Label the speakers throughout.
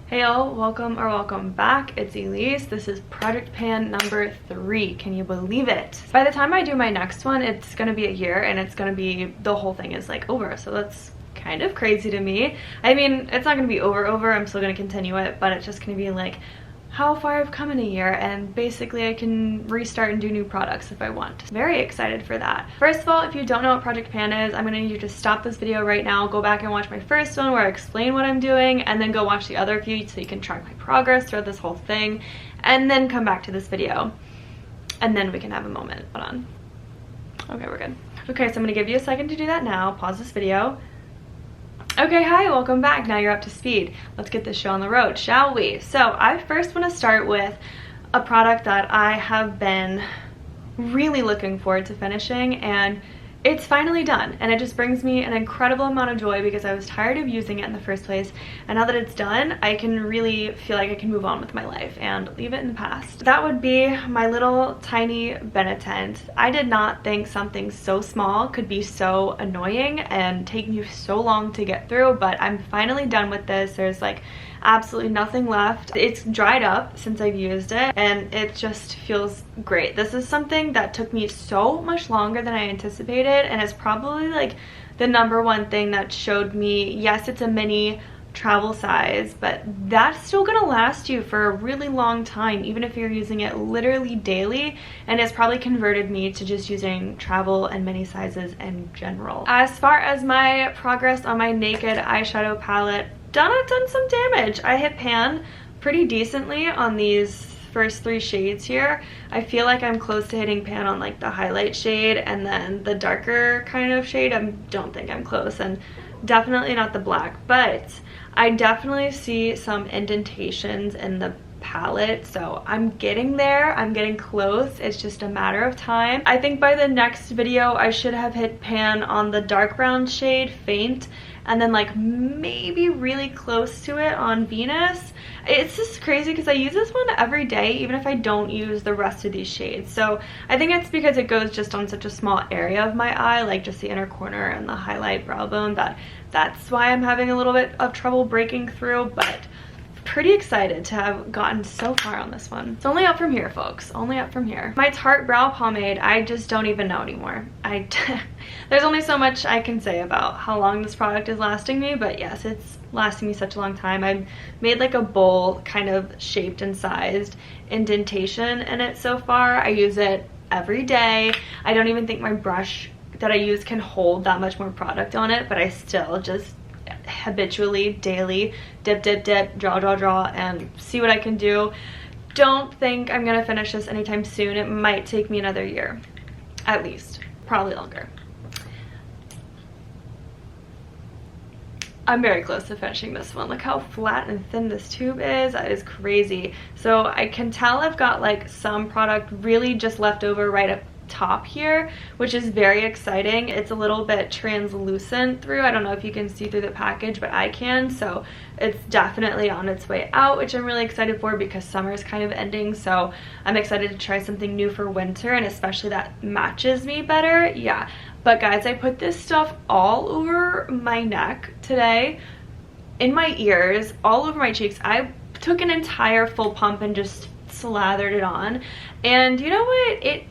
Speaker 1: Hey y'all, welcome back. It's Elise. This is project pan number 3. Can you believe it? By the time I do my next one, it's gonna be a year and it's gonna be, the whole thing is like over. So that's kind of crazy to me. I mean, it's not gonna be over. I'm still gonna continue it, but it's just gonna be like how far I've come in a year, and basically I can restart and do new products if I want. Very excited for that. First of all, if you don't know what Project Pan is, I'm gonna need you to stop this video right now, go back and watch my first one where I explain what I'm doing, and then go watch the other few so you can track my progress throughout this whole thing, and then come back to this video, and then we can have a moment. Hold on. Okay, we're good. Okay, so I'm gonna give you a second to do that now. Pause this video. Okay, hi, welcome back. Now you're up to speed. Let's get this show on the road, shall we? So I first want to start with a product that I have been really looking forward to finishing, and it's finally done, and it just brings me an incredible amount of joy because I was tired of using it in the first place, and now that it's done, I can really feel like I can move on with my life and leave it in the past. That would be my little tiny Benetint. I did not think something so small could be so annoying and take me so long to get through, but I'm finally done with this. There's like absolutely nothing left. It's dried up since I've used it, and it just feels great. This is something that took me so much longer than I anticipated, and it's probably like the #1 thing that showed me, yes, it's a mini travel size, but that's still gonna last you for a really long time, even if you're using it literally daily, and it's probably converted me to just using travel and mini sizes in general. As far as my progress on my Naked eyeshadow palette, done some damage. I hit pan pretty decently on these first 3 shades here. I feel like I'm close to hitting pan on like the highlight shade, and then the darker kind of shade, I don't think I'm close, and definitely not the black, but I definitely see some indentations in the palette, so I'm getting there. I'm getting close. It's just a matter of time. I think by the next video I should have hit pan on the dark brown shade, Faint, and then like maybe really close to it on Venus. It's just crazy because I use this one every day even if I don't use the rest of these shades, so I think it's because it goes just on such a small area of my eye, like just the inner corner and the highlight brow bone, that's why I'm having a little bit of trouble breaking through, but pretty excited to have gotten so far on this one. It's only up from here, folks. Only up from here. My Tarte brow pomade, I just don't even know anymore. There's only so much I can say about how long this product is lasting me, but yes, it's lasting me such a long time. I've made like a bowl kind of shaped and sized indentation in it so far. I use it every day. I don't even think my brush that I use can hold that much more product on it, but I still just habitually daily dip, draw, and see what I can do. Don't think I'm gonna finish this anytime soon. It might take me another year at least, probably longer. I'm very close to finishing this one. Look how flat and thin this tube is. That is crazy. So I can tell I've got like some product really just left over right up top here, which is very exciting. It's a little bit translucent through. I don't know if you can see through the package, but I can, so it's definitely on its way out, which I'm really excited for because summer is kind of ending, so I'm excited to try something new for winter, and especially that matches me better. Yeah, but guys, I put this stuff all over my neck today, in my ears, all over my cheeks. I took an entire full pump and just slathered it on, and you know what, it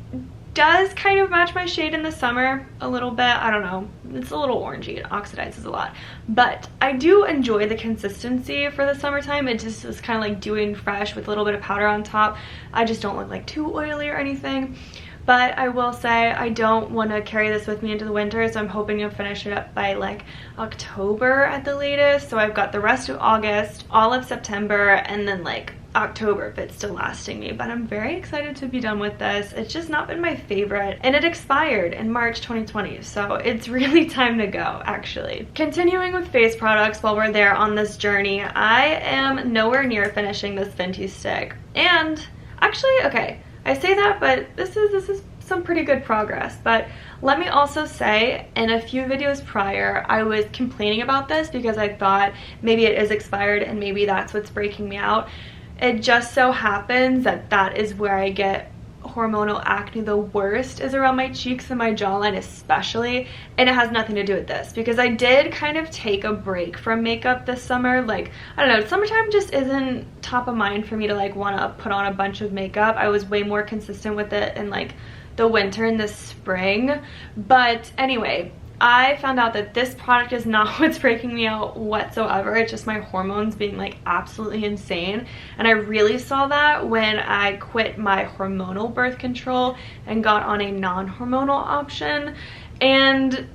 Speaker 1: does kind of match my shade in the summer a little bit. I don't know, it's a little orangey, it oxidizes a lot, but I do enjoy the consistency for the summertime. It just is kind of like dewy and fresh with a little bit of powder on top. I just don't look like too oily or anything, but I will say I don't want to carry this with me into the winter, so I'm hoping to finish it up by like October at the latest. So I've got the rest of August, all of September, and then like October if it's still lasting me, but I'm very excited to be done with this. It's just not been my favorite, and it expired in March 2020, so it's really time to go, actually. Continuing with face products while we're there on this journey, I am nowhere near finishing this Fenty stick, and actually, okay, I say that, but this is some pretty good progress. But let me also say, in a few videos prior, I was complaining about this because I thought maybe it is expired and maybe that's what's breaking me out. It just so happens that that is where I get hormonal acne the worst is around my cheeks and my jawline especially, and it has nothing to do with this because I did kind of take a break from makeup this summer. Like, I don't know, summertime just isn't top of mind for me to like want to put on a bunch of makeup. I was way more consistent with it in like the winter and the spring. But anyway, I found out that this product is not what's breaking me out whatsoever. It's just my hormones being like absolutely insane. And I really saw that when I quit my hormonal birth control and got on a non-hormonal option. And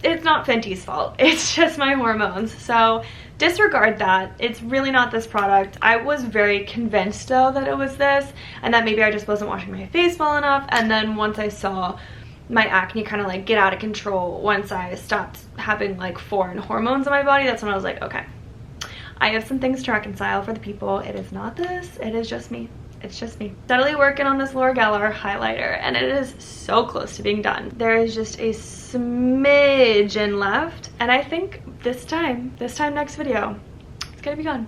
Speaker 1: it's not Fenty's fault. It's just my hormones. So disregard that. It's really not this product. I was very convinced though that it was this and that maybe I just wasn't washing my face well enough. And then once I saw my acne kind of like get out of control once I stopped having like foreign hormones in my body, that's when I was like, okay, I have some things to reconcile for the people. It is not this, it is just me. It's just me. Steadily working on this Laura Geller highlighter and it is so close to being done. There is just a smidgen left and I think this time next video, it's gonna be gone.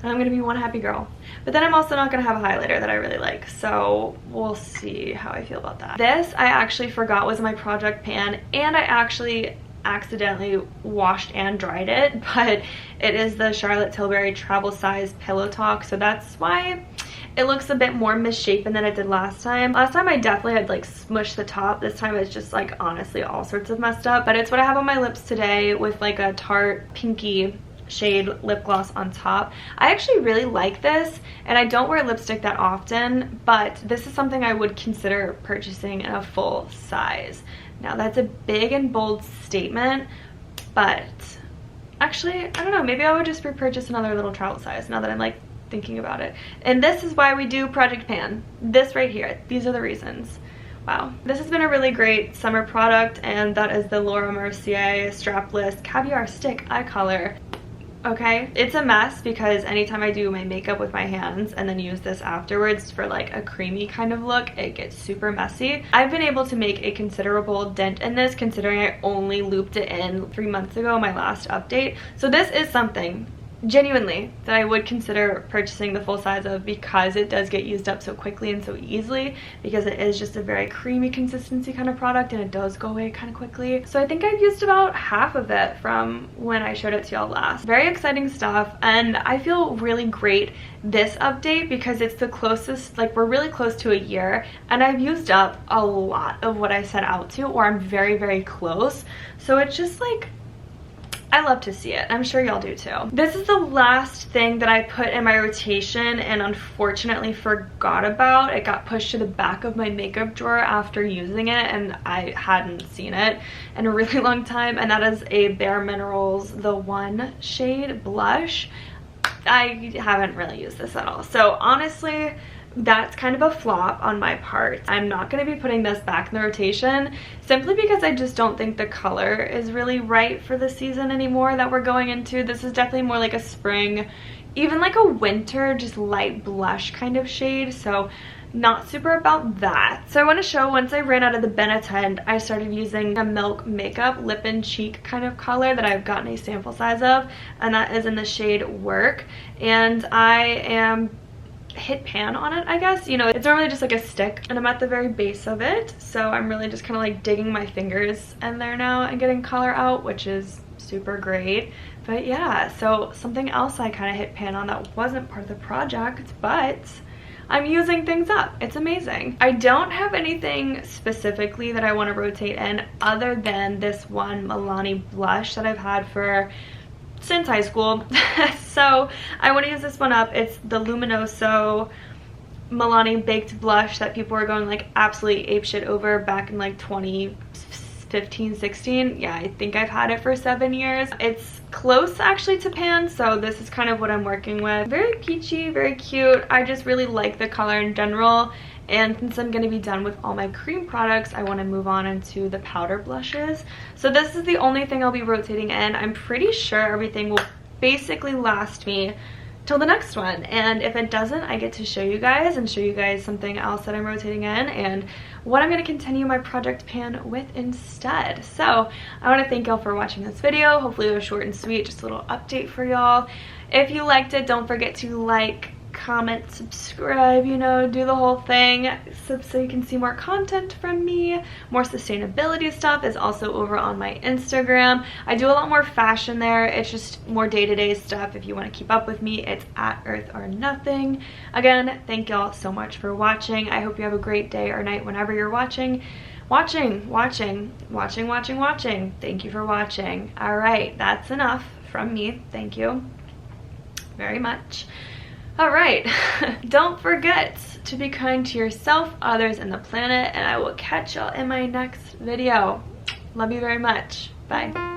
Speaker 1: And I'm gonna be one happy girl. But then I'm also not gonna have a highlighter that I really like, so we'll see how I feel about that. This I actually forgot was my project pan, and I actually accidentally washed and dried it, but it is the Charlotte Tilbury travel size pillow talk, so that's why it looks a bit more misshapen than it did last time. Last time I definitely had like smushed the top. This time it's just like honestly all sorts of messed up, but it's what I have on my lips today with like a Tarte pinky shade lip gloss on top. I actually really like this and I don't wear lipstick that often, but this is something I would consider purchasing in a full size. Now that's a big and bold statement, but actually I don't know, maybe I would just repurchase another little travel size now that I'm like thinking about it. And this is why we do Project Pan. This right here, these are the reasons. Wow, this has been a really great summer product, and that is the Laura Mercier Strapless Caviar Stick Eye Color. Okay, it's a mess because anytime I do my makeup with my hands and then use this afterwards for like a creamy kind of look, it gets super messy. I've been able to make a considerable dent in this considering I only looped it in 3 months ago, my last update. So this is something genuinely that I would consider purchasing the full size of because it does get used up so quickly and so easily, because it is just a very creamy consistency kind of product and it does go away kind of quickly. So I think I've used about half of it from when I showed it to y'all last. Very exciting stuff, and I feel really great this update because it's the closest, like we're really close to a year, and I've used up a lot of what I set out to, or I'm very, very close. So it's just like, I love to see it. I'm sure y'all do too. This is the last thing that I put in my rotation and unfortunately forgot about. It got pushed to the back of my makeup drawer after using it and I hadn't seen it in a really long time, and that is a Bare Minerals The One shade blush. I haven't really used this at all. So honestly, that's kind of a flop on my part. I'm not going to be putting this back in the rotation simply because I just don't think the color is really right for the season anymore that we're going into. This is definitely more like a spring, even like a winter, just light blush kind of shade. So not super about that. So I want to show, once I ran out of the Benetton, I started using a Milk Makeup lip and cheek kind of color that I've gotten a sample size of, and that is in the shade Work. And I am hit pan on it, I guess. You know, it's normally just like a stick and I'm at the very base of it, so I'm really just kind of like digging my fingers in there now and getting color out, which is super great. But yeah, so something else I kind of hit pan on that wasn't part of the project, but I'm using things up. It's amazing. I don't have anything specifically that I want to rotate in other than this one Milani blush that I've had for since high school. So I want to use this one up. It's the Luminoso Milani Baked Blush that people were going like absolutely apeshit over back in like 2015, 16. Yeah, I think I've had it for 7 years. It's close actually to pan, so this is kind of what I'm working with. Very peachy, very cute. I just really like the color in general. And since I'm going to be done with all my cream products, I want to move on into the powder blushes. So this is the only thing I'll be rotating in. I'm pretty sure everything will basically last me till the next one. And if it doesn't, I get to show you guys and show you guys something else that I'm rotating in and what I'm going to continue my project pan with instead. So I want to thank y'all for watching this video. Hopefully it was short and sweet, just a little update for y'all. If you liked it, don't forget to like, comment, subscribe, you know, do the whole thing so you can see more content from me. More sustainability stuff is also over on my Instagram. I do a lot more fashion there. It's just more day-to-day stuff. If you want to keep up with me, it's at Earth or Nothing. Again, thank y'all so much for watching. I hope you have a great day or night whenever you're watching. Thank you for watching. All right, that's enough from me. Thank you very much. All right, don't forget to be kind to yourself, others, and the planet, and I will catch y'all in my next video. Love you very much. Bye.